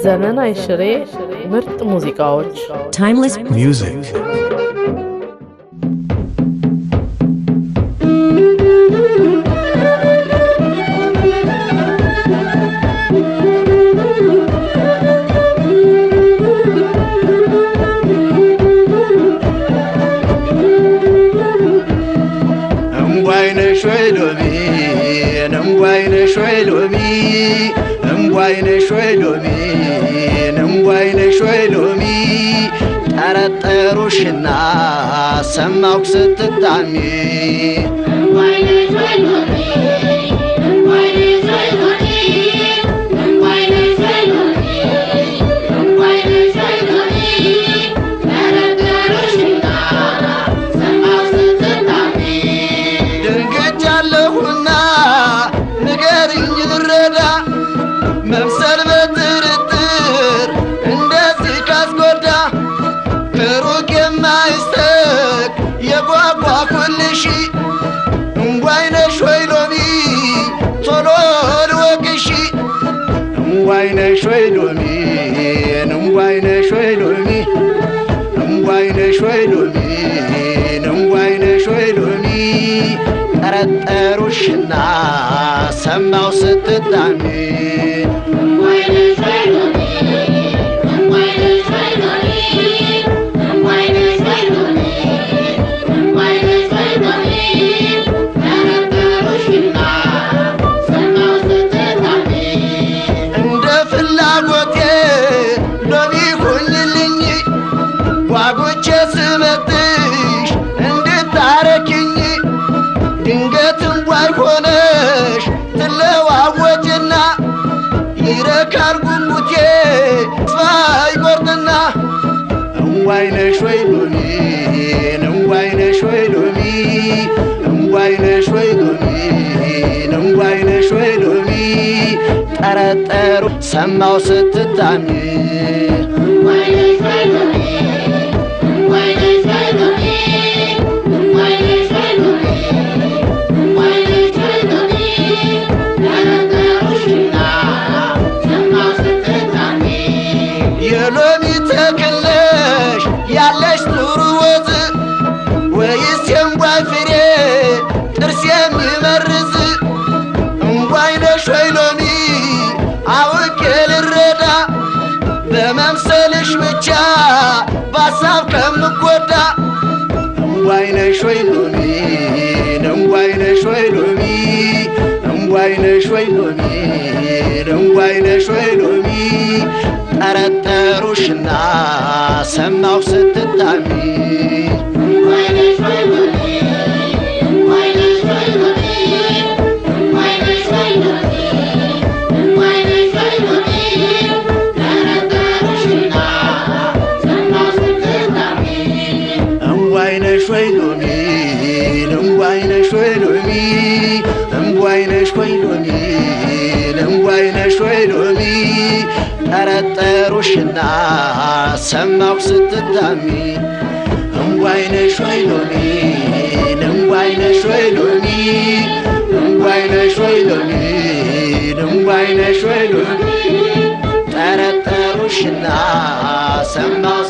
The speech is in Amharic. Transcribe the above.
ዘመን አይሽሬ ምርጥ ሙዚቃዎች Timeless music. ጠረጠሩሽና ሰማው ስትታሚ ድንገጃለሁና ንገሪኝ ልረዳ መምሰል በጥርጥር እንደዚህ ካስጎዳ ከሩቅ የማይስተክ የጓጓኩልሽ እንጓይነሽ ወይ ሎሚ ቶሎ ልወቅሽ እንጓይነሽ ወይ ሎሚ እንጓይነሽ ወይ ሎሚ እንጓይነሽ ወይ ሎሚ እንጓይነሽ ወይ ሎሚ ጠረጠሩሽና ሰማው ስትታሚ ጓጉቼ ስመጥሽ እንድታረኪኝ ድንገትም ባይሆነሽ ትለዋወጭና ይረካል ጉጉቴ ተስፋ ይቆርጥና እንዋይነሽ ወይ ሎሚ እንዋይነሽ ወይ ሎሚ እንዋይነሽ ወይ ሎሚ እንዋይነሽ ወይ ሎሚ ጠረጠሩ ሰማው ስትታሚ የሎሚ ተክለሽ ያለሽ ጥሩ ወዝ ወይስ የእንጓይ ፍሬ ጥርስ የሚመርዝ እንጓይነሽ ወይ ሎሚ አውቄ ልረዳ በመምሰልሽ ብቻ በሀሳብ ከምጎዳ እንጓይነሽ ወይ ሎሚ እንጓይነሽ ወይ ሎሚ እንጓይነሽ ወይ ሎሚ እንጓይነሽ ወይ ሎሚ ጠረጠሩሽና ሰማው ስትታሚ እንጓይነሽ ወይ ሎሚ እንጓይነሽ ወይ ሎሚ እንጓይነሽ ወይ ሎሚ እንጓይነሽ ወይ ሎሚ ጠረጠሩሽና ሰማው ስትታሚ እንጓይነሽ ወይ ሎሚ እንጓይነሽ ወይ ሎሚ እንጓይነሽ ወይ ሎሚ እንጓይነሽ ወይ ሎሚ ጠረጠሩሽና ሰማው ስትታሚ እንጓይነሽ ወይ ሎሚ እንጓይነሽ ወይ ሎሚ እንጓይነሽ ወይ ሎሚ እንጓይነሽ ወይ ሎሚ ጠረጠሩሽና ሰማው